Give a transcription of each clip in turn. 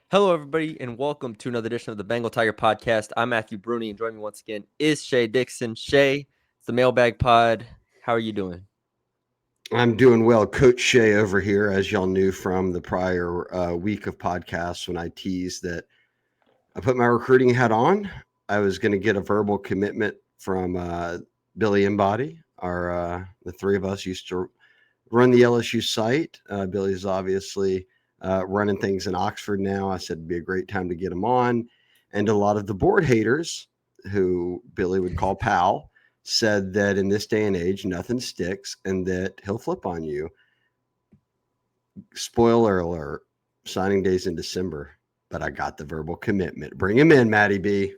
Hello, everybody, and welcome to another edition of the Bengal Tiger Podcast. I'm Matthew Bruni, and joining me once again is Shay Dixon. Shay, it's the Mailbag Pod. How are you doing? I'm doing well. Coach Shay over here, as y'all knew from the prior week of podcasts when I teased that I put my recruiting hat on. I was going to get a verbal commitment from Billy Embody. The three of us used to run the LSU site. Billy's obviously running things in Oxford now. I said it'd be a great time to get him on. And a lot of the board haters, who Billy would call pal, said that in this day and age, nothing sticks and that he'll flip on you. Spoiler alert, signing day's in December, but I got the verbal commitment. Bring him in, Matty B.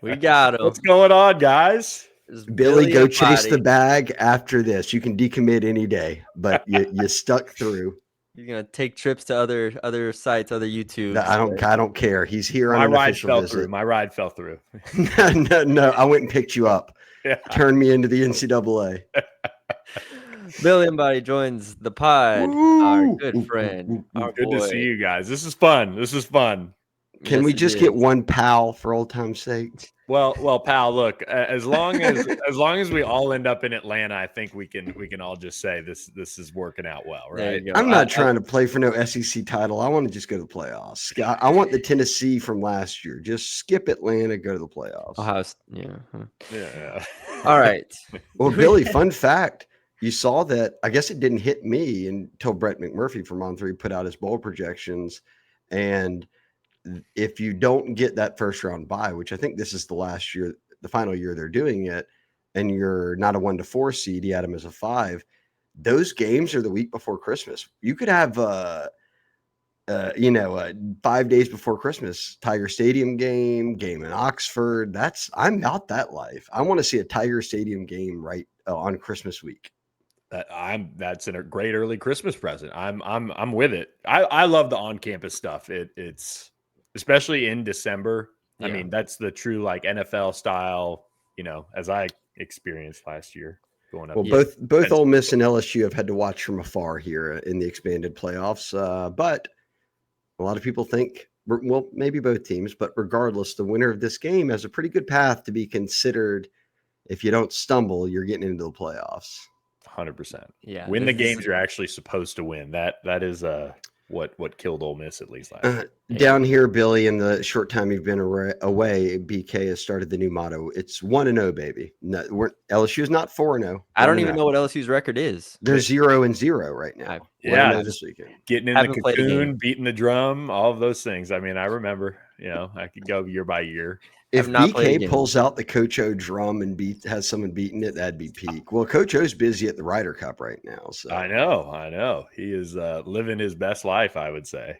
We got him. What's going on, guys? Billy, go chase the bag after this. You can decommit any day, but you stuck through. You're gonna take trips to other sites, other YouTube. I don't care. He's here on My an ride official fell visit. through. My ride fell through. No. I went and picked you up. Yeah. Turned me into the NCAA. Billy Embody joins the pod. Our good friend. Our Good boy. to see you guys. This is fun. Can we just get one pal for old time's sake? Well, pal. Look, as long as we all end up in Atlanta, I think we can all just say this is working out well, right? I'm not trying to play for no SEC title. I want to just go to the playoffs. I want the Tennessee from last year. Just skip Atlanta, go to the playoffs. Yeah. All right. Well, Billy, fun fact. You saw that. I guess it didn't hit me until Brett McMurphy from On3 put out his bowl projections. And if you don't get that first round bye, which I think this is the final year they're doing it, and you're not a 1-4 seed, he had them as a 5. Those games are the week before Christmas. You could have, 5 days before Christmas, Tiger Stadium game in Oxford. I'm about that life. I want to see a Tiger Stadium game right on Christmas week. That's a great early Christmas present. I'm with it. I love the on-campus stuff. It's especially in December. Yeah. I mean, that's the true like NFL style, as I experienced last year going up. Well, both Ole Miss and LSU have had to watch from afar here in the expanded playoffs. But a lot of people think, well, maybe both teams, but regardless, the winner of this game has a pretty good path to be considered. If you don't stumble, you're getting into the playoffs. 100%. Yeah. Win the games you're actually supposed to win. That is what killed Ole Miss at least last year. Down here, Billy, in the short time you've been away, BK has started the new motto. It's 1-0, baby. No, LSU is not 4-0. I don't even know what LSU's record is. They're 0-0 right now. This weekend. Getting in the cocoon, beating the drum, all of those things. I mean, I remember, I could go year by year. If BK pulls out the Coach O drum and has someone beating it, that'd be peak. Well, Coach O's busy at the Ryder Cup right now. So I know. He is living his best life, I would say.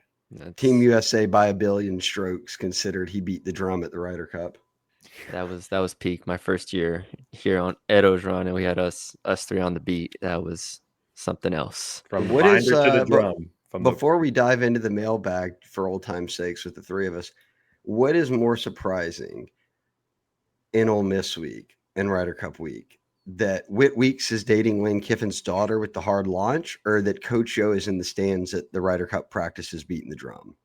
Team USA by 1 billion strokes considered he beat the drum at the Ryder Cup. That was peak. My first year here on Edo's run, and we had us three on the beat. That was something else. From what is to the drum. Before we dive into the mailbag, for old time's sakes, with the three of us, what is more surprising in Ole Miss week and Ryder Cup week? That Whit Weeks is dating Lane Kiffin's daughter with the hard launch, or that Coach O is in the stands at the Ryder Cup practices beating the drum?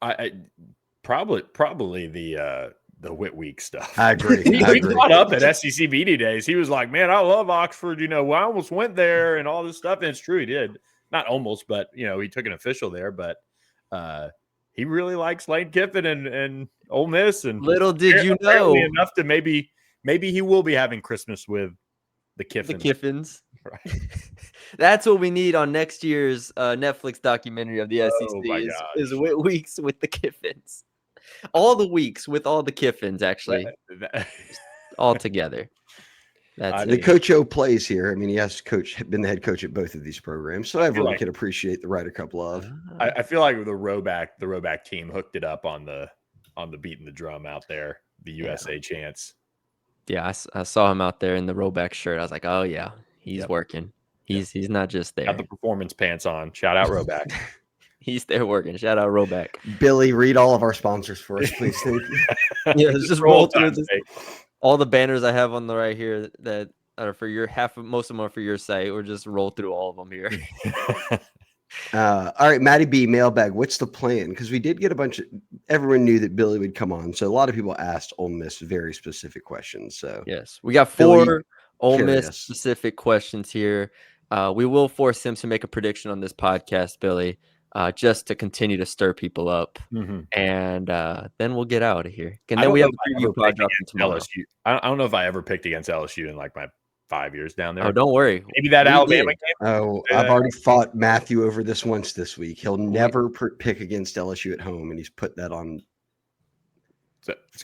I probably the Whit Week stuff. I agree. We caught up at SEC Media Days. He was like, "Man, I love Oxford. I almost went there and all this stuff." And it's true, he did. Not almost, but he took an official there. But he really likes Lane Kiffin and Ole Miss. And little did you know, enough to maybe he will be having Christmas with the Kiffins. The Kiffins. Right. That's what we need on next year's Netflix documentary of the SEC is Whit Weeks with the Kiffins. All the weeks with all the Kiffins, actually. All together. That's the Coach O plays here. I mean, he has been the head coach at both of these programs, so everyone can appreciate the Ryder Cup love. I feel like the Roback team hooked it up on the beating the drum out there, the USA chants. Yeah, I saw him out there in the Roback shirt. I was like, oh yeah, he's working. He's not just there. Got the performance pants on. Shout out Roback. He's there working. Shout out Roback. Billy, read all of our sponsors for us, please. Thank you. Yeah, let's just roll through this. All the banners I have on the right here that are for your most of them are for your site. Or just roll through all of them here. All right, Matty B, mailbag. What's the plan? Because we did get everyone knew that Billy would come on. So a lot of people asked Ole Miss very specific questions. So yes, we got Billy, 4 Ole Miss us. specific questions here. We will force him to make a prediction on this podcast, Billy, just to continue to stir people up. Mm-hmm. And then we'll get out of here. And then we have a preview pod dropping tomorrow. LSU. I don't know if I ever picked against LSU in like my 5 years down there. Oh, don't worry. Maybe that Alabama game. Oh, I've already fought Matthew over this once this week. He'll never pick against LSU at home, and he's put that on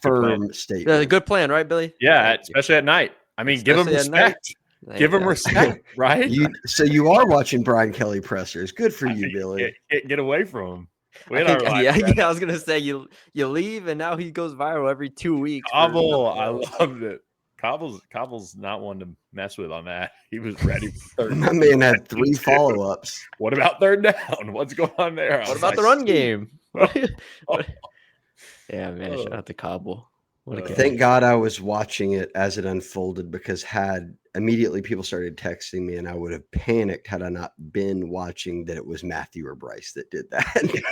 firm statement. That's a good plan, right, Billy? Yeah, especially at night. I mean, give him respect. Give him respect, right? So you are watching Brian Kelly pressers. Good for you, Billy. Get away from him. I was gonna say you leave, and now he goes viral every 2 weeks. Cobble, I loved it. Cobble's not one to mess with on that. He was ready for third. My man had 3 follow-ups. What about third down? What's going on there? What about the run game? Yeah, man. Shout out to Cobble. Thank God I was watching it as it unfolded, because had immediately people started texting me, and I would have panicked had I not been watching that it was Matthew or Bryce that did that.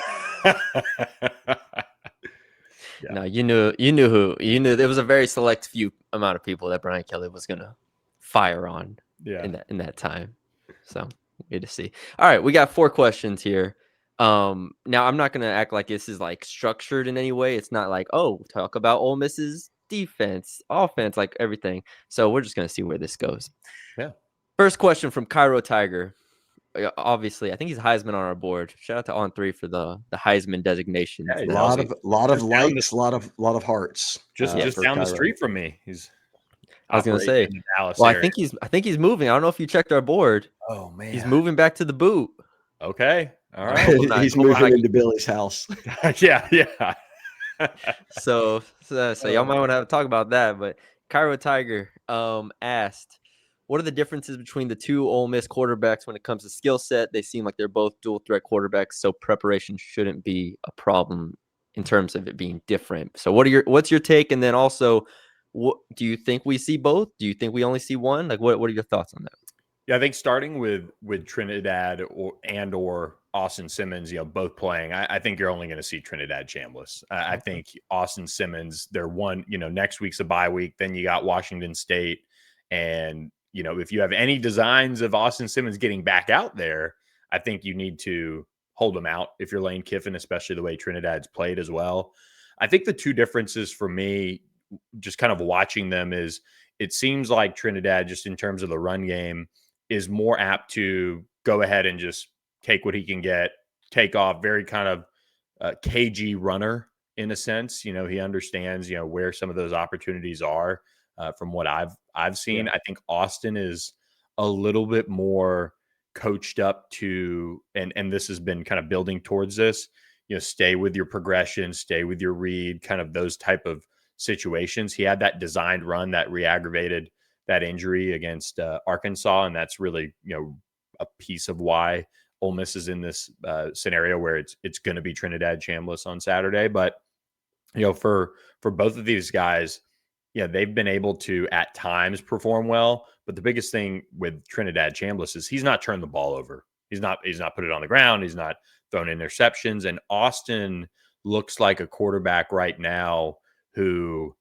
Yeah. No, you knew there was a very select few amount of people that Brian Kelly was gonna fire on in that time. So good to see. All right, we got 4 questions here. Now I'm not gonna act like this is like structured in any way. It's not like, oh, talk about Ole Miss's defense, offense, like everything. So we're just gonna see where this goes. Yeah. First question from Cairo Tiger. Obviously, I think he's Heisman on our board. Shout out to On3 for the Heisman designation. Yeah, a lot of likes, a lot of hearts. Just down the street from me. I was gonna say. Well, I think he's moving. I don't know if you checked our board. Oh man, he's moving back to the boot. Okay, all right. He's moving into Billy's house. yeah. So y'all might want to talk about that. But Cairo Tiger asked, what are the differences between the 2 Ole Miss quarterbacks when it comes to skill set? They seem like they're both dual threat quarterbacks, so preparation shouldn't be a problem in terms of it being different. So what's your take? And then also, what do you think we see both? Do you think we only see one? Like, what are your thoughts on that? Yeah, I think starting with Trinidad or Austin Simmons, both playing, I think you're only going to see Trinidad Chambliss. I think Austin Simmons, they're one, next week's a bye week. Then you got Washington State. And, if you have any designs of Austin Simmons getting back out there, I think you need to hold him out if you're Lane Kiffin, especially the way Trinidad's played as well. I think the 2 differences for me, just kind of watching them, is it seems like Trinidad, just in terms of the run game, is more apt to go ahead and just take what he can get, take off, very kind of cagey runner in a sense. He understands, where some of those opportunities are from what I've seen. Yeah. I think Austin is a little bit more coached up to, and this has been kind of building towards this, stay with your progression, stay with your read, kind of those type of situations. He had that designed run that re-aggravated that injury against Arkansas. And that's really, a piece of why Ole Miss is in this scenario where it's going to be Trinidad Chambliss on Saturday. But, for both of these guys, they've been able to at times perform well. But the biggest thing with Trinidad Chambliss is he's not turned the ball over. He's not put it on the ground. He's not thrown interceptions. And Austin looks like a quarterback right now who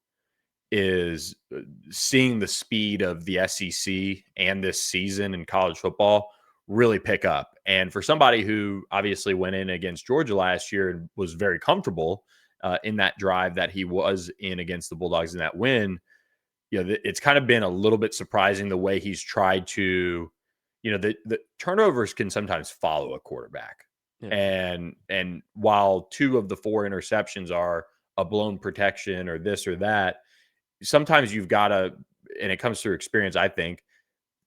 is seeing the speed of the SEC and this season in college football really pick up. And for somebody who obviously went in against Georgia last year and was very comfortable in that drive that he was in against the Bulldogs in that win, it's kind of been a little bit surprising the way he's tried to, the turnovers can sometimes follow a quarterback. Yeah. And while 2 of the 4 interceptions are a blown protection or this or that, sometimes you've got to, and it comes through experience, I think,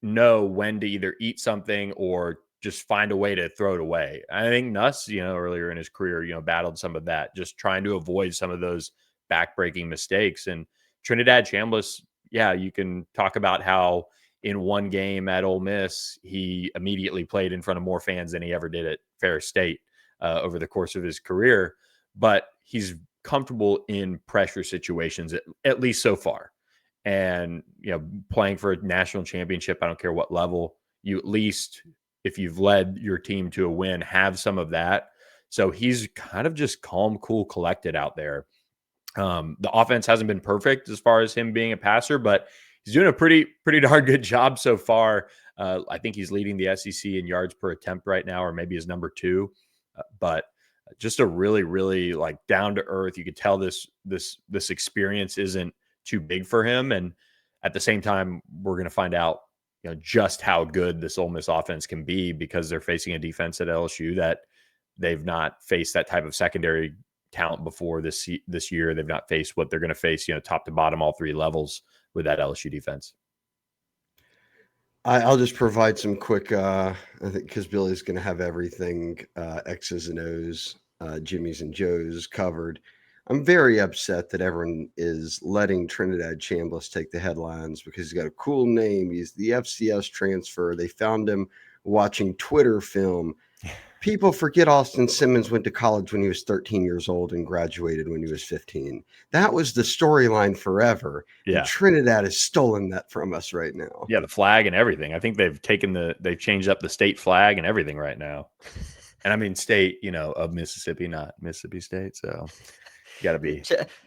know when to either eat something or just find a way to throw it away. I think Nuss, earlier in his career, battled some of that, just trying to avoid some of those backbreaking mistakes. And Trinidad Chambliss, you can talk about how in one game at Ole Miss, he immediately played in front of more fans than he ever did at Ferris State over the course of his career. But he's comfortable in pressure situations, at least so far. And, playing for a national championship, I don't care what level, you at least if you've led your team to a win, have some of that. So he's kind of just calm, cool, collected out there. The offense hasn't been perfect as far as him being a passer, but he's doing a pretty darn good job so far. I think he's leading the SEC in yards per attempt right now, or maybe is number 2. But just a really like down to earth. You could tell this experience isn't too big for him, and at the same time, we're going to find out, just how good this Ole Miss offense can be, because they're facing a defense at LSU that they've not faced that type of secondary talent before this year. They've not faced what they're going to face, top to bottom, all 3 levels with that LSU defense. I'll just provide some quick, I think, because Billy's going to have everything X's and O's, Jimmy's and Joe's covered. I'm very upset that everyone is letting Trinidad Chambliss take the headlines because he's got a cool name. He's the FCS transfer. They found him watching Twitter film. People forget Austin Simmons went to college when he was 13 years old and graduated when he was 15. That was the storyline forever. Yeah. And Trinidad has stolen that from us right now. Yeah, the flag and everything. I think they've changed up the state flag and everything right now. And I mean state, of Mississippi, not Mississippi State. So you got to be.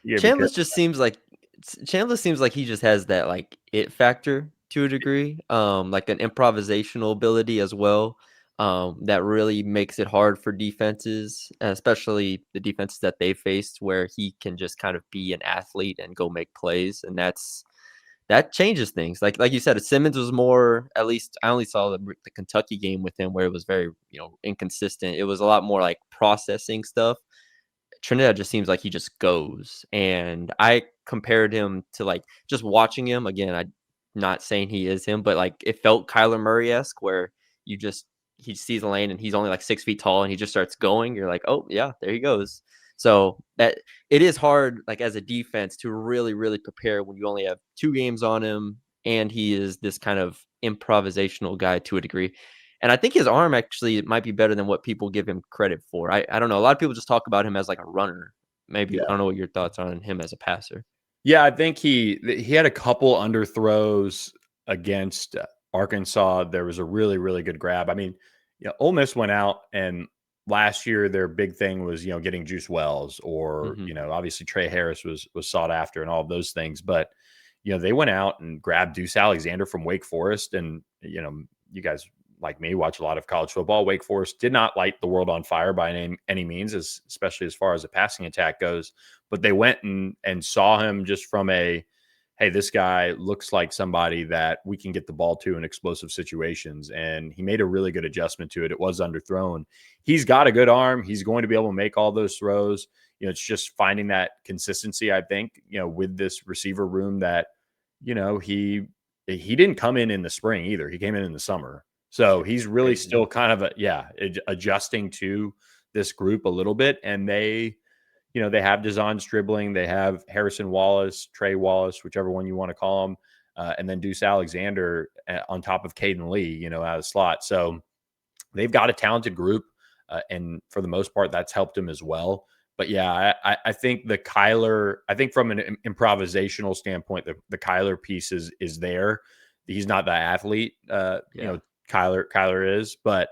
Chambliss just seems like he just has that like it factor to a degree, like an improvisational ability as well. That really makes it hard for defenses, especially the defenses that they faced, where he can just kind of be an athlete and go make plays, and that changes things. Like you said, Simmons was more. At least I only saw the Kentucky game with him, where it was very inconsistent. It was a lot more like processing stuff. Trinidad just seems like he just goes, and I compared him to like just watching him again. I'm not saying he is him, but like it felt Kyler Murray-esque, where he sees a lane and he's only like 6 feet tall and he just starts going. You're like, oh yeah, there he goes. So that it is hard, like as a defense, to really, really prepare when you only have 2 games on him and he is this kind of improvisational guy to a degree. And I think his arm actually might be better than what people give him credit for. I don't know. A lot of people just talk about him as like a runner. Maybe I don't know what your thoughts are on him as a passer. Yeah, I think he had a couple underthrows against Arkansas. There was a really, really good grab. I mean, Ole Miss went out, and last year their big thing was, getting Juice Wells, or, obviously Trey Harris was sought after and all of those things. But, they went out and grabbed Deuce Alexander from Wake Forest. And, you guys like me watch a lot of college football. Wake Forest did not light the world on fire by any means, especially as far as the passing attack goes. But they went and saw him just from hey, this guy looks like somebody that we can get the ball to in explosive situations. And he made a really good adjustment to it. It was underthrown. He's got a good arm. He's going to be able to make all those throws. It's just finding that consistency, I think, with this receiver room that, he didn't come in the spring either. He came in the summer. So he's really still kind of adjusting to this group a little bit. And they have Dazon Stribling, they have Harrison Wallace, Trey Wallace, whichever one you want to call him, and then Deuce Alexander on top of Caden Lee, out of slot. So they've got a talented group, and for the most part, that's helped him as well. But yeah, I think I think from an improvisational standpoint, the Kyler piece is there. He's not the athlete, Kyler is, but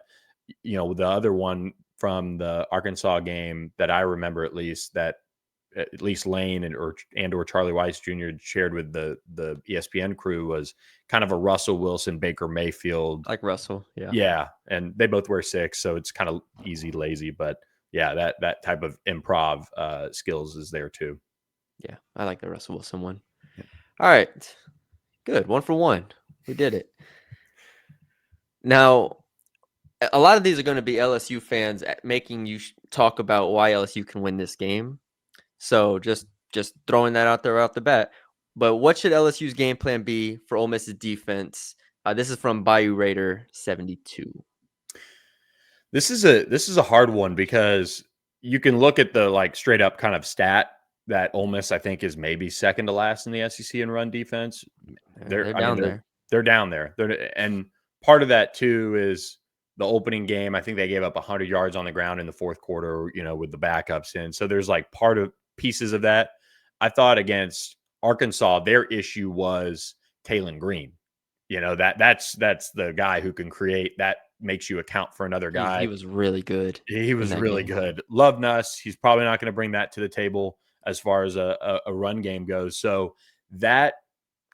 the other one from the Arkansas game that I remember, at least Lane and Charlie Weiss Jr. shared with the ESPN crew, was kind of a Russell Wilson, Baker Mayfield, like Russell, and they both wear 6, so it's kind of easy, lazy, but yeah, that type of improv skills is there too. Yeah, I like the Russell Wilson one. Yeah. All right, good, 1 for 1. We did it. Now, a lot of these are going to be LSU fans making you talk about why LSU can win this game. So just throwing that out there out the bat. But what should LSU's game plan be for Ole Miss's defense? This is from Bayou Raider 72. This is a hard one, because you can look at the like straight up kind of stat that Ole Miss, I think, is maybe second to last in the SEC in run defense. They're down there. They're down there. And part of that too is the opening game. I think they gave up 100 yards on the ground in the fourth quarter, with the backups in. So there's like pieces of that. I thought against Arkansas, their issue was Taylon Green. That's the guy who can create that makes you account for another guy. He was really good. He was really good. Love Nuss. He's probably not going to bring that to the table as far as a run game goes. So that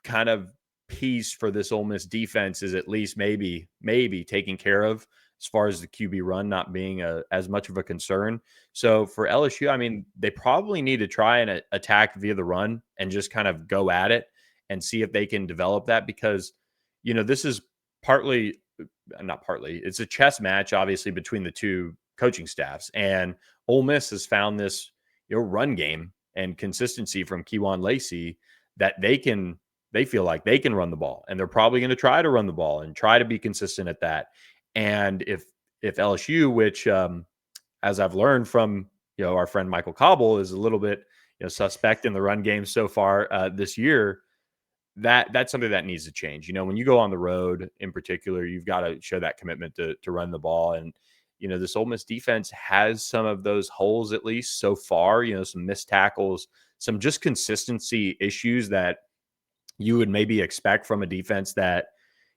kind of piece for this Ole Miss defense is at least maybe taken care of as far as the QB run not being as much of a concern. So for LSU, I mean, they probably need to try and attack via the run and just kind of go at it and see if they can develop that, because, you know, this is it's a chess match, obviously, between the two coaching staffs. And Ole Miss has found this, you know, run game and consistency from Kewan Lacey that they feel like they can run the ball, and they're probably going to try to run the ball and try to be consistent at that. And if LSU, which as I've learned from, you know, our friend Michael Cobble, is a little bit, you know, suspect in the run game so far this year, that's something that needs to change. You know, when you go on the road in particular, you've got to show that commitment to run the ball. And, you know, this Ole Miss defense has some of those holes, at least so far, you know, some missed tackles, some just consistency issues that you would maybe expect from a defense that,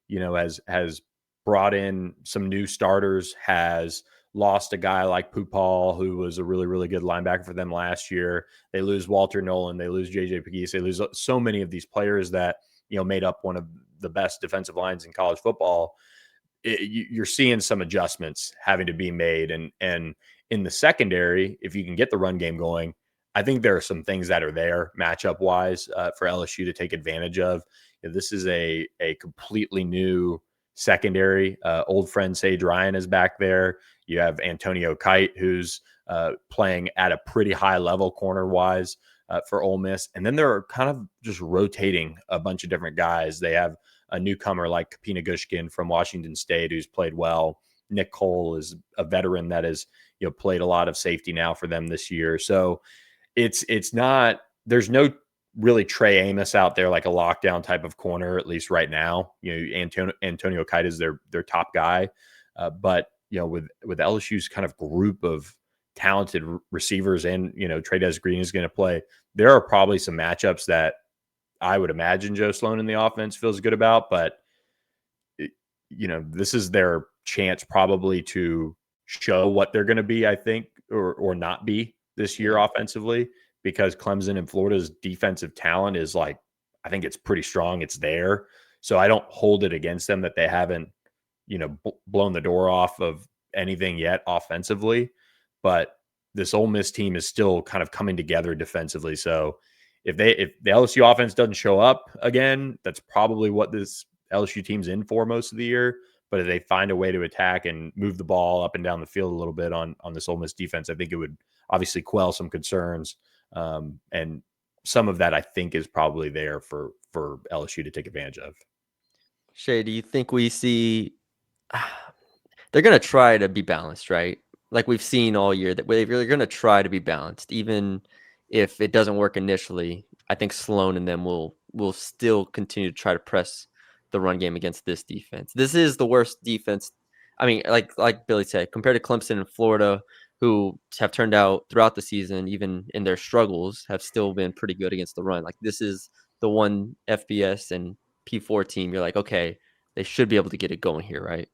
you know, has brought in some new starters, has lost a guy like Pupal, who was a really, really good linebacker for them last year. They lose Walter Nolan. They lose JJ Pegues. They lose so many of these players that, you know, made up one of the best defensive lines in college football. You're seeing some adjustments having to be made. And in the secondary, if you can get the run game going, I think there are some things that are there matchup wise for LSU to take advantage of. You know, this is a completely new secondary. Old friend Sage Ryan is back there. You have Antonio Kite, who's playing at a pretty high level corner wise for Ole Miss. And then they're kind of just rotating a bunch of different guys. They have a newcomer like Kapina Gushkin from Washington State, who's played well. Nick Cole is a veteran that has, you know, played a lot of safety now for them this year. So it's not, there's no really Trey Amos out there like a lockdown type of corner, at least right now. You know, Antonio Kite is their top guy. But, you know, with LSU's kind of group of talented receivers, and, you know, Trey Green is going to play, there are probably some matchups that I would imagine Joe Sloan in the offense feels good about. But, you know, this is their chance probably to show what they're going to be, I think, or not be this year offensively, because Clemson and Florida's defensive talent is like, I think it's pretty strong. It's there. So I don't hold it against them that they haven't, you know, blown the door off of anything yet offensively. But this Ole Miss team is still kind of coming together defensively. So if the LSU offense doesn't show up again, that's probably what this LSU team's in for most of the year. But if they find a way to attack and move the ball up and down the field a little bit on this Ole Miss defense, I think it would obviously quell some concerns. And some of that, I think, is probably there for LSU to take advantage of. Shay, do you think we see they're going to try to be balanced, right? Like we've seen all year, that they're going to try to be balanced, even if it doesn't work initially. I think Sloan and them will still continue to try to press the run game against this defense. This is the worst defense. I mean, like Billy said, compared to Clemson and Florida, who have turned out throughout the season, even in their struggles, have still been pretty good against the run. Like, this is the one FBS and P4 team. You're like, okay, they should be able to get it going here, right?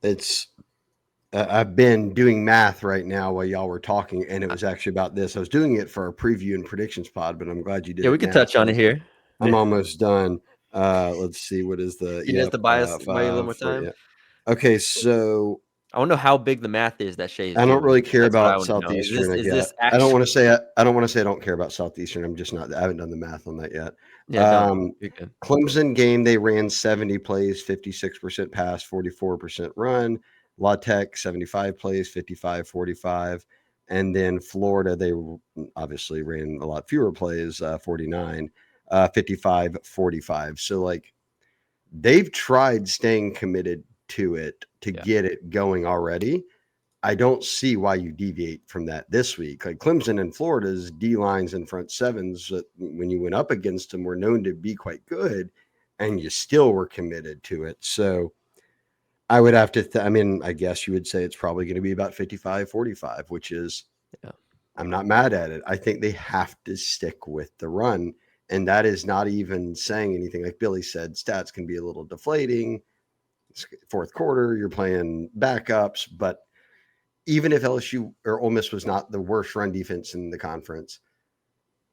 It's I've been doing math right now while y'all were talking, and it was actually about this. I was doing it for our preview and predictions pod, but I'm glad you did. Yeah, we can touch on it here. I'm almost done. Let's see, what is the the bias? A little more time. Okay, so I don't know how big the math is that Shay's I don't doing. really care That's about Southeastern. Is this I don't want to say I don't care about Southeastern. I'm just not. I haven't done the math on that yet. Yeah, Clemson game, they ran 70 plays, 56% pass, 44% run. La Tech 75 plays, 55-45. And then Florida, they obviously ran a lot fewer plays, 49, 55-45. So, like, they've tried staying committed to it to get it going already. I don't see why you deviate from that this week. Like, Clemson and Florida's D lines and front sevens, when you went up against them, were known to be quite good, and you still were committed to it. So I would have to, I guess you would say it's probably going to be about 55-45, which is, I'm not mad at it. I think they have to stick with the run. And that is not even saying anything. Like Billy said, stats can be a little deflating. fourth quarter, you're playing backups. But even if LSU or Ole Miss was not the worst run defense in the conference,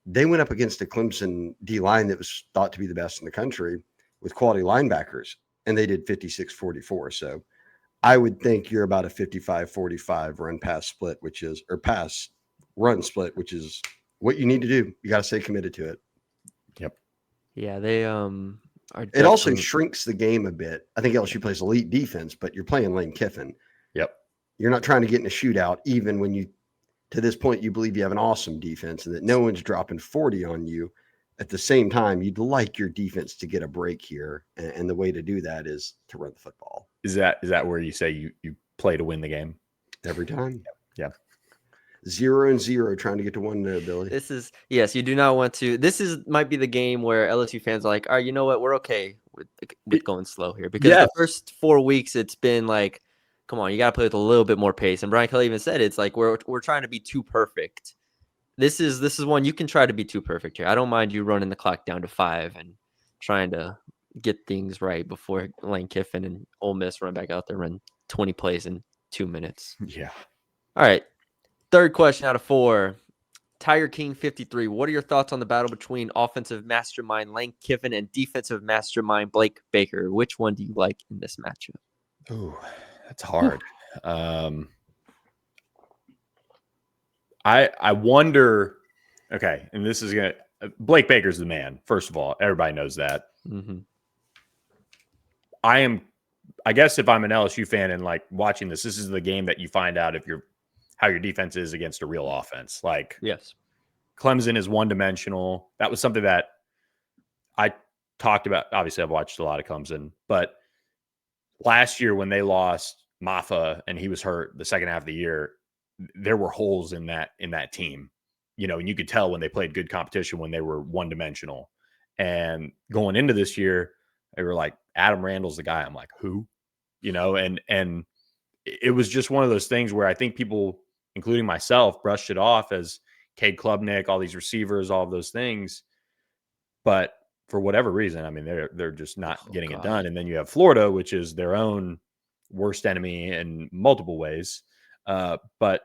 they went up against a Clemson D-line that was thought to be the best in the country with quality linebackers, and they did 56-44. So I would think you're about a 55-45 run pass split, or pass run split, which is what you need to do. You got to stay committed to it. Yep. Yeah, they It also shrinks the game a bit. I think LSU plays elite defense, but you're playing Lane Kiffin. Yep. You're not trying to get in a shootout, even when to this point, you believe you have an awesome defense and that no one's dropping 40 on you. At the same time, you'd like your defense to get a break here. And the way to do that is to run the football. Is that where you say you play to win the game? Every time. Yeah. 0-0 trying to get to 1-0, Billy. This is, yes, you do not want to. Might be the game where LSU fans are like, all right, you know what? We're okay with going slow here. Because the first 4 weeks, it's been like, come on, you got to play with a little bit more pace. And Brian Kelly even said it's like we're trying to be too perfect. This is one you can try to be too perfect here. I don't mind you running the clock down to 5 and trying to get things right before Lane Kiffin and Ole Miss run back out there, run 20 plays in 2 minutes. Yeah. All right. Third question out of 4. Tiger King 53. What are your thoughts on the battle between offensive mastermind Lane Kiffin and defensive mastermind Blake Baker? Which one do you like in this matchup? Oh, that's hard. I wonder. Okay, and this is gonna. Blake Baker's the man. First of all, everybody knows that. Mm-hmm. I guess if I'm an LSU fan and like watching this is the game that you find out how your defense is against a real offense. Like, yes, Clemson is one-dimensional. That was something that I talked about. Obviously, I've watched a lot of Clemson, but last year when they lost Maffa and he was hurt the second half of the year, there were holes in that team, and you could tell when they played good competition when they were one-dimensional. And going into this year, they were like, Adam Randall's the guy. I'm like, who? And it was just one of those things where I think people, including myself, brushed it off as Cade Klubnik, all these receivers, all of those things. But for whatever reason, I mean, they're just not getting it done. And then you have Florida, which is their own worst enemy in multiple ways. But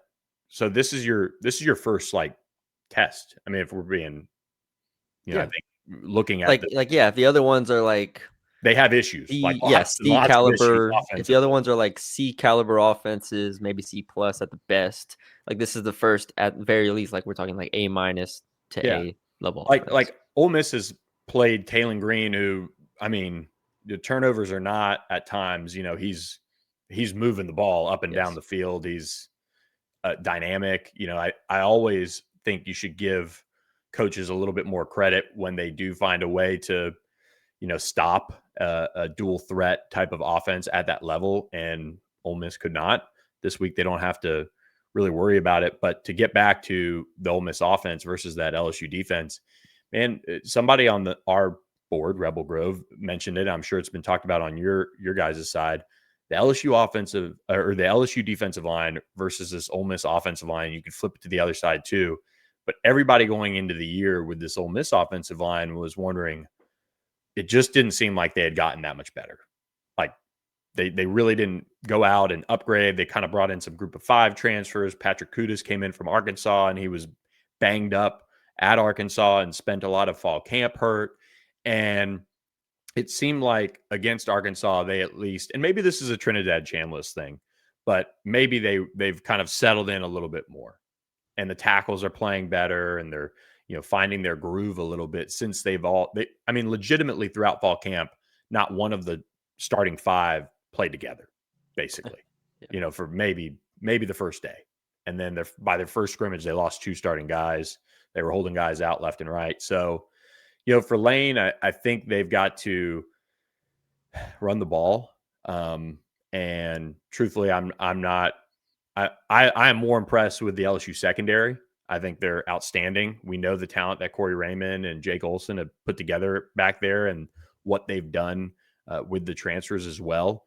so this is your first like test. I mean, if we're being, I think looking at if the other ones are like they have issues, C caliber. If the other ones are like C caliber offenses, maybe C plus at the best. Like this is the first, at very least, like we're talking like A- to A level. Like Ole Miss has played Taylon Green, who, I mean, the turnovers are not at times. He's moving the ball up and down the field. He's dynamic. I always think you should give coaches a little bit more credit when they do find a way to, stop a dual threat type of offense at that level. And Ole Miss could not. This week, they don't have to really worry about it. But to get back to the Ole Miss offense versus that LSU defense, man, somebody on our board, Rebel Grove, mentioned it. I'm sure it's been talked about on your guys' side. The LSU offensive or the LSU defensive line versus this Ole Miss offensive line. You could flip it to the other side too. But everybody going into the year with this Ole Miss offensive line was wondering, it just didn't seem like they had gotten that much better. Like they really didn't go out and upgrade. They kind of brought in some group of 5 transfers. Patrick Kudas came in from Arkansas and he was banged up at Arkansas and spent a lot of fall camp hurt. And it seemed like against Arkansas, they at least, and maybe this is a Trinidad Chambliss thing, but maybe they've kind of settled in a little bit more. And the tackles are playing better and they're, finding their groove a little bit since legitimately throughout fall camp, not one of the starting 5 played together, basically, for maybe the first day. And then by their first scrimmage, they lost 2 starting guys. They were holding guys out left and right. So, for Lane, I think they've got to run the ball. And truthfully, I am more impressed with the LSU secondary. I think they're outstanding. We know the talent that Corey Raymond and Jake Olson have put together back there and what they've done with the transfers as well.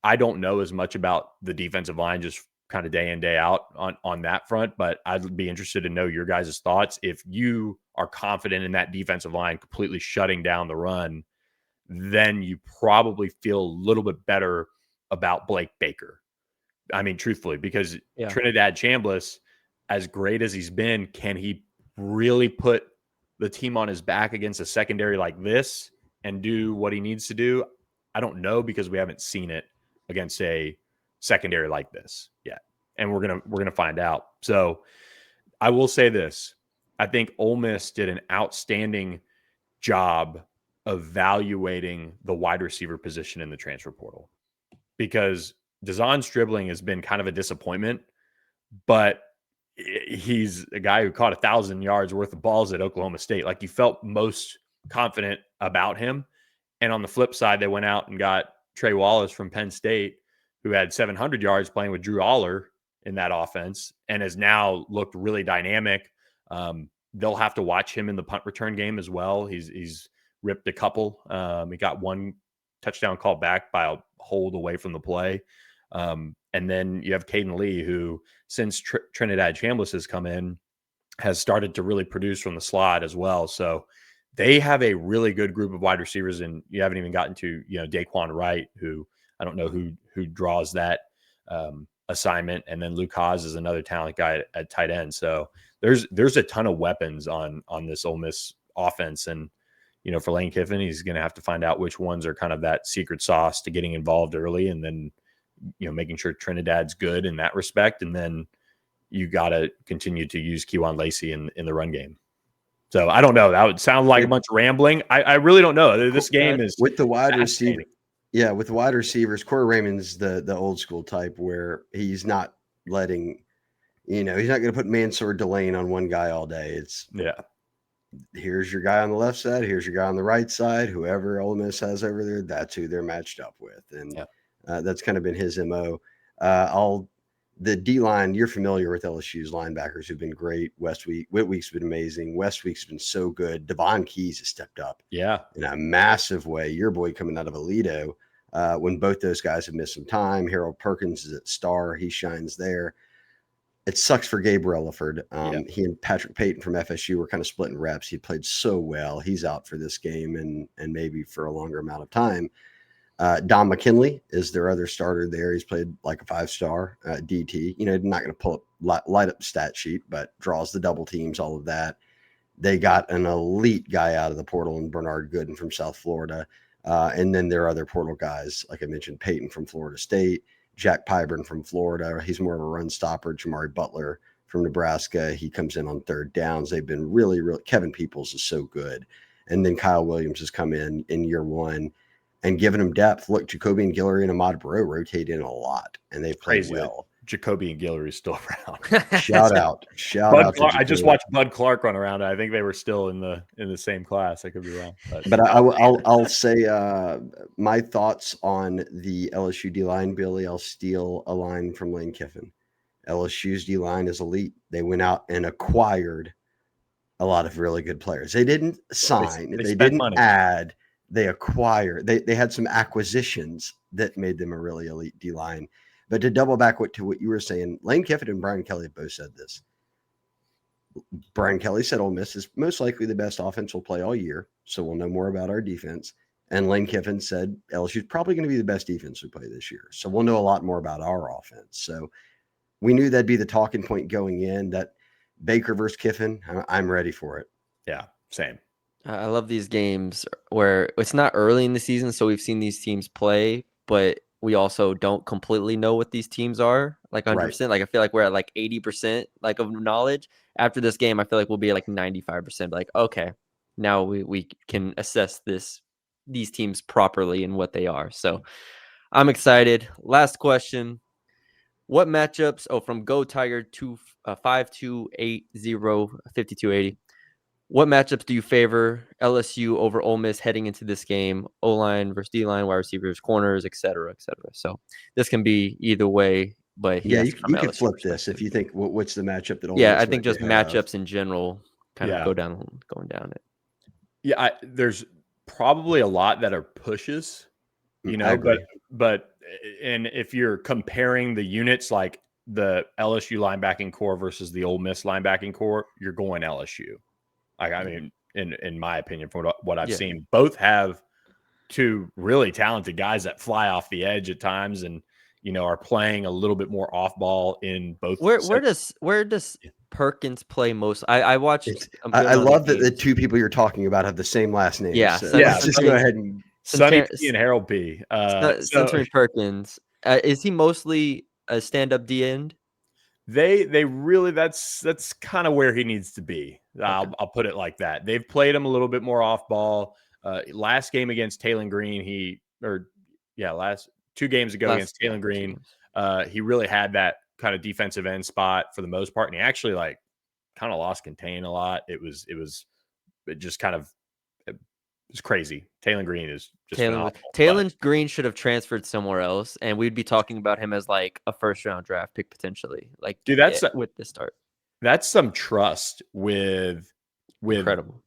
I don't know as much about the defensive line, just kind of day in, day out on that front, but I'd be interested to know your guys' thoughts. If you are confident in that defensive line completely shutting down the run, then you probably feel a little bit better about Blake Baker. I mean, truthfully, because Trinidad Chambliss, as great as he's been, can he really put the team on his back against a secondary like this and do what he needs to do? I don't know, because we haven't seen it against a secondary like this yet. And we're gonna find out. So I will say this. I think Ole Miss did an outstanding job evaluating the wide receiver position in the transfer portal, because Dazon Stribling has been kind of a disappointment, but he's a guy who caught 1,000 yards worth of balls at Oklahoma State. Like, you felt most confident about him. And on the flip side, they went out and got Trey Wallace from Penn State, who had 700 yards playing with Drew Aller in that offense and has now looked really dynamic. They'll have to watch him in the punt return game as well. He's ripped a couple. He got one touchdown called back by a hold away from the play. And then you have Caden Lee, who, since Trinidad Chambliss has come in, has started to really produce from the slot as well. So they have a really good group of wide receivers, and you haven't even gotten to, Daquan Wright, who I don't know who draws that assignment. And then Luke Haas is another talent guy at tight end. So there's a ton of weapons on this Ole Miss offense. And, for Lane Kiffin, he's going to have to find out which ones are kind of that secret sauce to getting involved early, and then, making sure Trinidad's good in that respect. And then you got to continue to use Kewan Lacey in the run game. So I don't know. That would sound like a bunch of rambling. I really don't know. This game is with the wide receiver. Yeah, with the wide receivers, Corey Raymond's the old school type, where he's not letting, he's not going to put Mansour Delane on one guy all day. It's here's your guy on the left side, here's your guy on the right side. Whoever Ole Miss has over there, that's who they're matched up with, and that's kind of been his MO. The D-line, you're familiar with LSU's linebackers who've been great. Whitweek's been amazing. Westweek's been so good. Devon Keys has stepped up in a massive way. Your boy coming out of Aledo, when both those guys have missed some time. Harold Perkins is at star. He shines there. It sucks for Gabe Relaford. He and Patrick Payton from FSU were kind of splitting reps. He played so well. He's out for this game and maybe for a longer amount of time. Don McKinley is their other starter there. He's played like a 5-star DT. Not going to pull up, light up the stat sheet, but draws the double teams, all of that. They got an elite guy out of the portal in Bernard Gooden from South Florida. And then there are other portal guys, like I mentioned, Peyton from Florida State, Jack Pyburn from Florida. He's more of a run stopper. Jamari Butler from Nebraska. He comes in on third downs. They've been really, really – Kevin Peoples is so good. And then Kyle Williams has come in year one and given him depth. Look, Jacoby and Guillory and Ahmad Burrow rotate in a lot, and they've played well. Jacoby and Guillory is still around. Shout out. I just watched Bud Clark run around. I think they were still in the same class. I could be wrong. But I'll say my thoughts on the LSU D-line, Billy. I'll steal a line from Lane Kiffin. LSU's D-line is elite. They went out and acquired a lot of really good players. They didn't sign. They didn't money. Add. They acquired. They had some acquisitions that made them a really elite D-line. But to double back to what you were saying, Lane Kiffin and Brian Kelly have both said this. Brian Kelly said Ole Miss is most likely the best offense we'll play all year, so we'll know more about our defense. And Lane Kiffin said LSU is probably going to be the best defense we play this year, so we'll know a lot more about our offense. So we knew that'd be the talking point going in, that Baker versus Kiffin. I'm ready for it. Yeah, same. I love these games where it's not early in the season, so we've seen these teams play, but we also don't completely know what these teams are, like 100%. Right. Like I feel like we're at like 80% like of knowledge. After this game, I feel like we'll be at like 95%. Like, okay, now we can assess these teams properly and what they are. So I'm excited. Last question. What matchups? Oh, from Go Tiger 5280 5280. What matchups do you favor LSU over Ole Miss heading into this game? O-line versus D-line, wide receivers, corners, et cetera, et cetera. So this can be either way, but yeah, you could flip this if you think what's the matchup that Ole Miss. Yeah, I think just matchups in general kind of going down it. Yeah, there's probably a lot that are pushes, but and if you're comparing the units, like the LSU linebacking core versus the Ole Miss linebacking core, you're going LSU. I mean, in my opinion, from what I've seen, both have two really talented guys that fly off the edge at times, and are playing a little bit more off ball in both. Where does Perkins play most? I watched. I love that the two people you're talking about have the same last name. Yeah, so let's just go ahead and Sonny P and Harold P. Centurion Perkins. Is he mostly a stand-up D end? They really that's kind of where he needs to be. Okay. I'll put it like that. They've played him a little bit more off ball. Last game against Taylor Green, last 2 games ago against Taylor Green, he really had that kind of defensive end spot for the most part, and he actually kind of lost contain a lot. It just kind of. It's crazy. Taylor Green is just Taylor Green should have transferred somewhere else, and we'd be talking about him as like a first-round draft pick potentially. Like, dude, with the start. That's some trust with incredible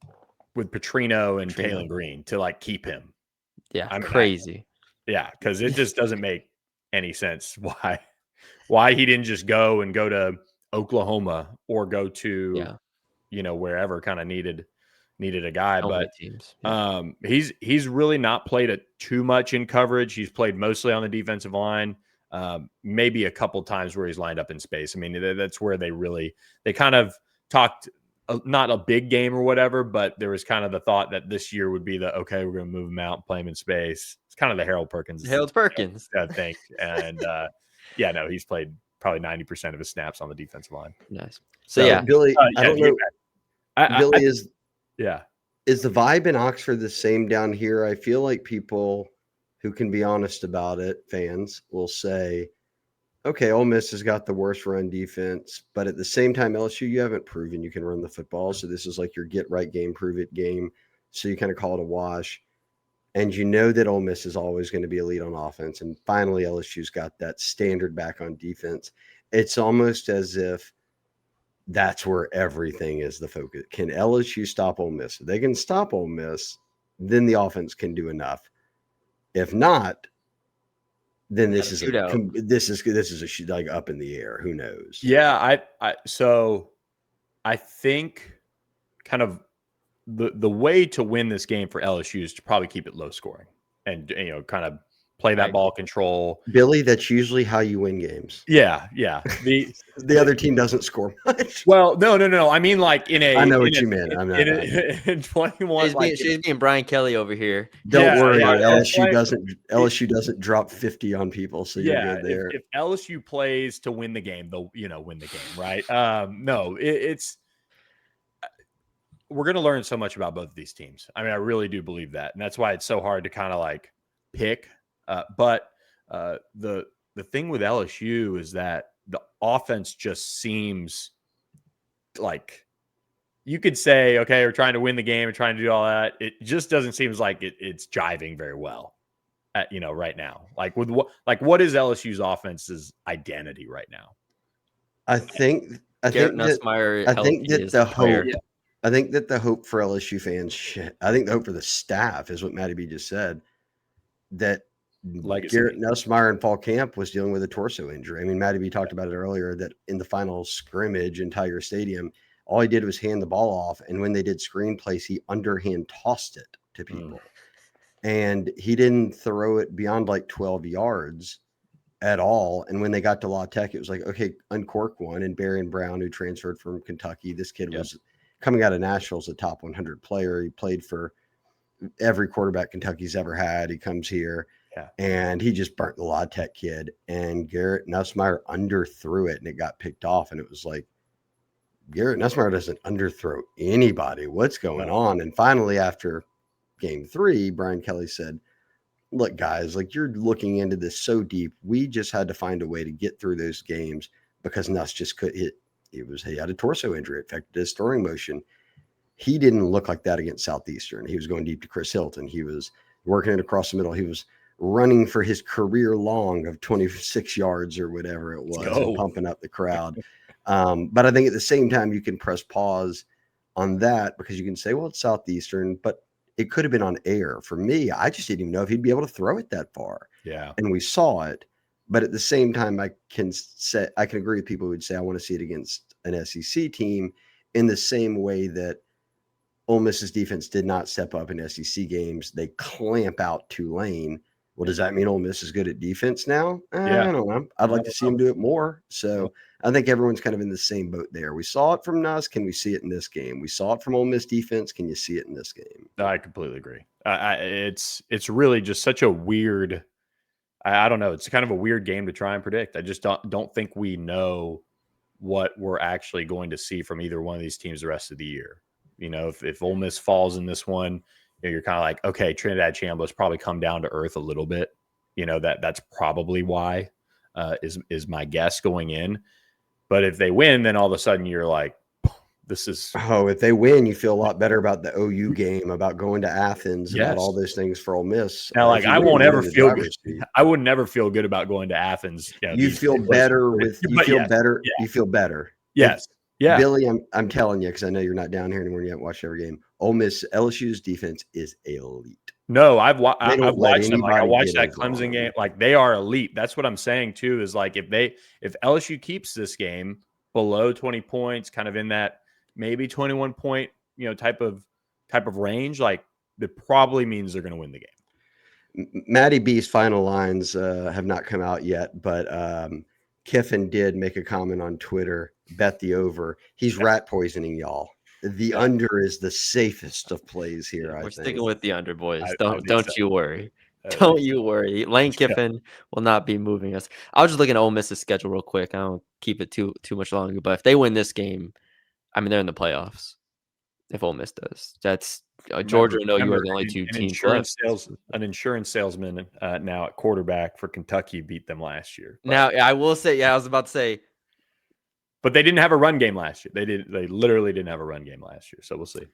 with Petrino and Taylor Green to keep him. Yeah, crazy. Because it just doesn't make any sense why he didn't just go to Oklahoma or go to wherever kind of needed a guy. But teams. He's really not played it too much in coverage. He's played mostly on the defensive line, maybe a couple times where he's lined up in space. I mean, that's where they kind of talked, not a big game or whatever, but there was kind of the thought that this year would be we're going to move him out and play him in space. It's kind of the Harold Perkins thing. And he's played probably 90% of his snaps on the defensive line. Nice. So Billy, I don't know. Billy is. Yeah. Is the vibe in Oxford the same down here? I feel like people who can be honest about it, fans, will say, okay, Ole Miss has got the worst run defense, but at the same time, LSU, you haven't proven you can run the football. So this is like your get right game, prove it game. So you kind of call it a wash. And you know that Ole Miss is always going to be elite on offense. And finally, LSU's got that standard back on defense. It's almost as if that's where everything is the focus. Can LSU stop Ole Miss? If they can stop Ole Miss, then the offense can do enough. If not, then this is a up in the air. Who knows? Yeah, so I think kind of the way to win this game for LSU is to probably keep it low scoring and kind of play that ball control. Billy, that's usually how you win games. Yeah. The other team doesn't score much. Well, no. I mean, I know what you meant. I'm not. In 21, she's being Brian Kelly over here. Don't worry, LSU doesn't drop 50 on people, so you're good there. If LSU plays to win the game, they'll win the game, right? No, we're going to learn so much about both of these teams. I mean, I really do believe that, and that's why it's so hard to kind of pick. But the thing with LSU is that the offense just seems like you could say, okay, we're trying to win the game, we're trying to do all that. It just doesn't seem like it's jiving very well right now. What is LSU's offense's identity right now? I think that the hope for LSU fans, I think the hope for the staff is what Matty B just said, that Garrett Nussmeier in fall camp was dealing with a torso injury. I mean, Matty B talked about it earlier that in the final scrimmage in Tiger Stadium, all he did was hand the ball off. And when they did screen plays, he underhand tossed it to people. And he didn't throw it beyond 12 yards at all. And when they got to Luedecke, it was okay, uncork one. And Barron Brown, who transferred from Kentucky, this kid was coming out of Nashville as a top 100 player. He played for every quarterback Kentucky's ever had. He comes here. Yeah. And he just burnt the Luedecke kid, and Garrett Nussmeier underthrew it, and it got picked off. And it was Garrett Nussmeier doesn't underthrow anybody. What's going on? And finally, after game 3, Brian Kelly said, look, guys, you're looking into this so deep. We just had to find a way to get through those games because Nuss just could hit. He had a torso injury. It affected his throwing motion. He didn't look like that against Southeastern. He was going deep to Chris Hilton. He was working it across the middle. He was running for his career long of 26 yards or whatever it was, and pumping up the crowd. But I think at the same time, you can press pause on that because you can say, well, it's Southeastern, but it could have been on air. For me, I just didn't even know if he'd be able to throw it that far. Yeah. And we saw it. But at the same time, I can agree with people who would say, I want to see it against an SEC team in the same way that Ole Miss's defense did not step up in SEC games. They clamp out Tulane. Well, does that mean Ole Miss is good at defense now? Yeah. I don't know. I'd like to see them do it more. So I think everyone's kind of in the same boat there. We saw it from us. Can we see it in this game? We saw it from Ole Miss defense. Can you see it in this game? I completely agree. It's really just such a weird. I don't know. It's kind of a weird game to try and predict. I just don't think we know what we're actually going to see from either one of these teams the rest of the year. You know, if Ole Miss falls in this one, you know, you're kind of like, okay, Trinidad Chambliss probably come down to earth a little bit. You know, that's probably why is my guess going in. But if they win, then all of a sudden you're like, this is. Oh, if they win, you feel a lot better about the OU game, about going to Athens, about all those things for Ole Miss. Now, like I won't ever feel good. I would never feel good about going to Athens. You feel better with. You feel better. You feel better. Yes. Yeah, Billy, I'm telling you, because I know you're not down here anymore. You haven't watched every game. Ole Miss, LSU's defense is elite. No, I've watched them. Like, I watched that Clemson game. Like they are elite. That's what I'm saying too. Is like if LSU keeps this game below 20 points, kind of in that maybe 21 point, you know, type of range, like that probably means they're going to win the game. Matty B's final lines have not come out yet, but Kiffin did make a comment on Twitter, bet the over. He's rat poisoning y'all. The under is the safest of plays here. We're sticking with the under, boys. I don't you worry. Don't you worry. Lane Kiffin will not be moving us. I was just looking at Ole Miss's schedule real quick. I don't keep it too much longer, but if they win this game, I mean, they're in the playoffs. If Ole Miss does, that's Georgia and OU are the only two teams left. An insurance salesman now at quarterback for Kentucky beat them last year. Now, I will say, I was about to say, but they didn't have a run game last year. They literally didn't have a run game last year. So we'll see.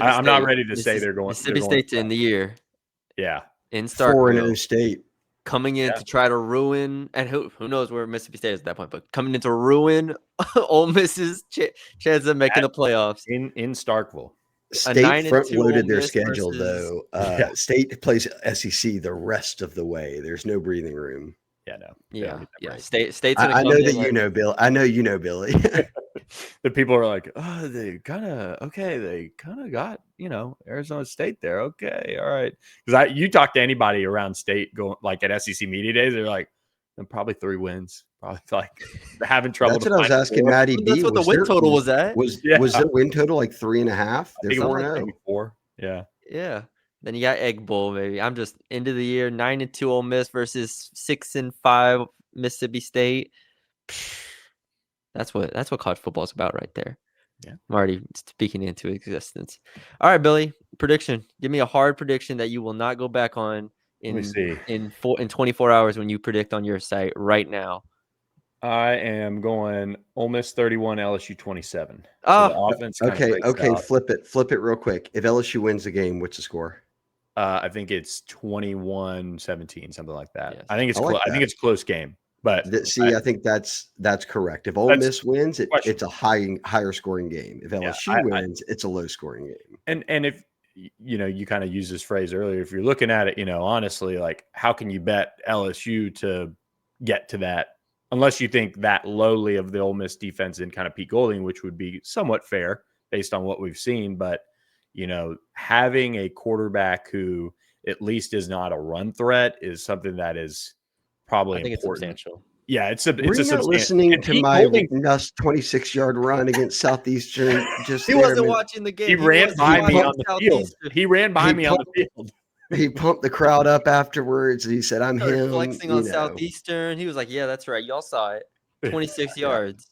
I'm not ready to say they're going. Mississippi State's in the year. Yeah, in Starkville. 4-0 state. Coming in to try to ruin, and who knows where Mississippi State is at that point, but coming in to ruin Ole Miss's chance of making the playoffs in Starkville. State front-loaded their schedule, though. State plays SEC the rest of the way. There's no breathing room. Yeah, no. Yeah. State's gonna I know that you know, Bill. I know you know, Billy. The people are like, oh, they kind of got, you know, Arizona State there. Okay, all right. Because you talk to anybody around state going like at SEC media days, they're like, probably 3 wins. Probably like having trouble. That's what I was asking Matty B. That's what the win total was at. Was the win total like 3.5? They're 4-0. 4. Yeah. Yeah. Then you got Egg Bowl, baby. I'm just end of the year 9-2 Ole Miss versus 6-5 Mississippi State. That's what college football is about right there. Yeah, I'm already speaking into existence. All right, Billy, prediction. Give me a hard prediction that you will not go back on in 24 hours when you predict on your site right now. I am going Ole Miss 31, LSU 27. Offense. Okay. Flip it real quick. If LSU wins the game, what's the score? I think it's 21-17, something like that. Yes. I think it's close game. But I think that's correct. If Ole Miss wins, it's a higher scoring game. If LSU wins, it's a low scoring game. And if you know, you kind of used this phrase earlier, if you're looking at it, you know, honestly, like how can you bet LSU to get to that unless you think that lowly of the Ole Miss defense in kind of Pete Golding, which would be somewhat fair based on what we've seen. But, you know, having a quarterback who at least is not a run threat is something that is probably important. It's substantial. Yeah, it's a listening to my 26-yard run against Southeastern. Just he wasn't watching the game. He ran by me on the field. He ran by me on the field. He pumped the crowd up afterwards. He said, "I'm him." Flexing on Southeastern. He was like, "Yeah, that's right. Y'all saw it. 26 yards."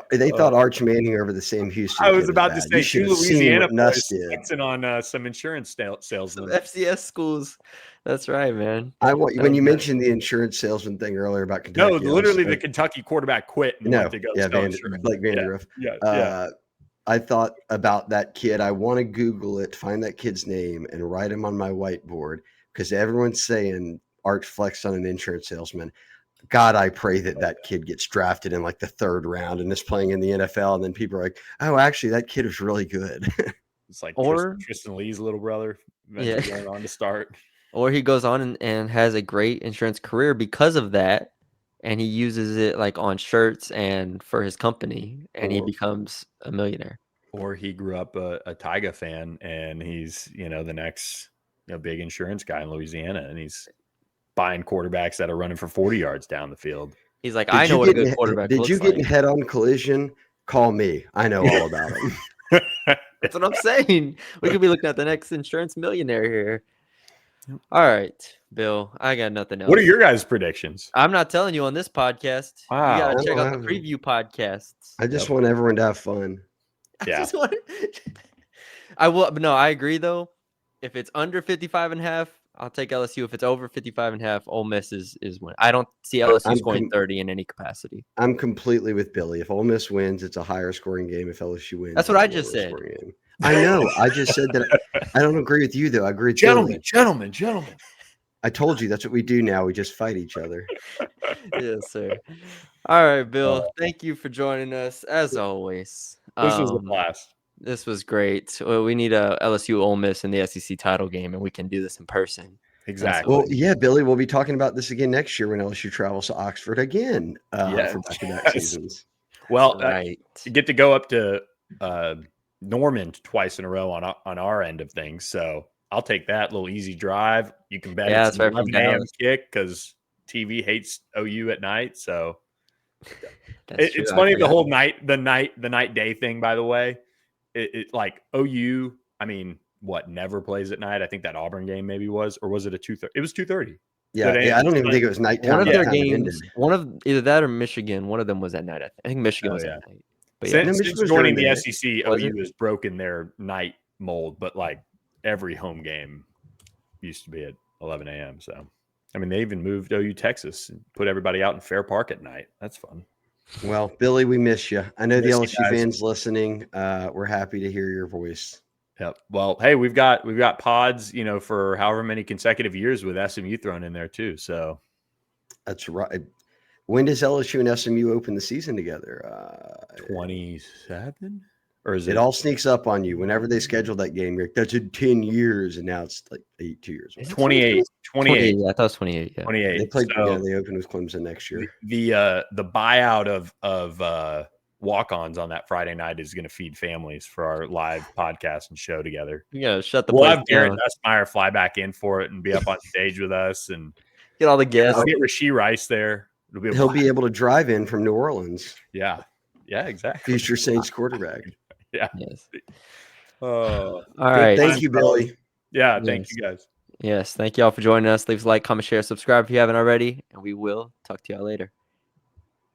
They thought Arch Manning over the Sam Houston. I was about to say two Louisiana boys flexing on some insurance salesmen. FCS schools. That's right, man. When you mentioned the insurance salesman thing earlier about Kentucky. No, literally the Kentucky quarterback quit and went to go sell insurance. Blake Vandergriff. Yeah. I thought about that kid. I want to Google it, find that kid's name, and write him on my whiteboard because everyone's saying Arch flexed on an insurance salesman. God, I pray that kid gets drafted in like the 3rd round and is playing in the NFL. And then people are like, oh, actually, that kid was really good. It's like Tristan Lee's little brother going on to start. Or he goes on and has a great insurance career because of that. And he uses it like on shirts and for his company. And he becomes a millionaire. Or he grew up a Tiger fan, and he's the next big insurance guy in Louisiana, and he's buying quarterbacks that are running for 40 yards down the field. He's like, I know what a good quarterback looks like. Did you get in head-on collision? Call me. I know all about him. That's what I'm saying. We could be looking at the next insurance millionaire here. All right, Bill, I got nothing else. What are your guys' predictions? I'm not telling you on this podcast. Wow. You got to check out the preview podcasts. I just want everyone to have fun. Yeah. I will. But no, I agree, though. If it's under 55.5, I'll take LSU. If it's over 55.5, Ole Miss is win. I don't see LSU scoring 30 in any capacity. I'm completely with Billy. If Ole Miss wins, it's a higher scoring game. If LSU wins, that's what I just said. I know. I just said that. I don't agree with you, though. I agree with gentlemen. I told you that's what we do now. We just fight each other. Yes, sir. All right, Bill. Thank you for joining us as always. This was a blast. This was great. We need a LSU Ole Miss in the SEC title game, and we can do this in person. Exactly. Well, yeah, Billy, we'll be talking about this again next year when LSU travels to Oxford again for back-to-back seasons. Well, you get to go up to Normand twice in a row on our end of things, so I'll take that little easy drive. You can bet it's an 11 a.m. kick because TV hates OU at night. So it's funny the whole night day thing. By the way, it like OU. I mean, what never plays at night? I think that Auburn game maybe was, or was it a 2:30? It was 2:30. Yeah, I don't even think it was nighttime. One of their games, one of either that or Michigan, one of them was at night. I think Michigan was at night. But since joining the SEC, OU has broken their night mold, but like every home game used to be at 11 a.m. So, I mean, they even moved OU Texas and put everybody out in Fair Park at night. That's fun. Well, Billy, we miss you. I know the LSU fans listening. We're happy to hear your voice. Yep. Well, hey, we've got pods, for however many consecutive years with SMU thrown in there too. So that's right. When does LSU and SMU open the season together? 27? Or is it all sneaks up on you whenever they schedule that game? You're like, that's in 10 years, and now it's like 2 years. 28. 28. Yeah, I thought it was 28. Yeah. 28. They played. They open with Clemson next year. The buyout of walk-ons on that Friday night is going to feed families for our live podcast and show together. Yeah, shut the. We'll have Garrett Nussmeier fly back in for it and be up on stage with us and get all the guests. I'll get Rasheed Rice there. He'll be able to drive in from New Orleans. Yeah, exactly. Future Saints quarterback. Yeah. Yes. All right. Thank you, Billy. Yeah. Thank you guys. Yes. Thank you all for joining us. Leave a like, comment, share, subscribe if you haven't already, and we will talk to y'all later.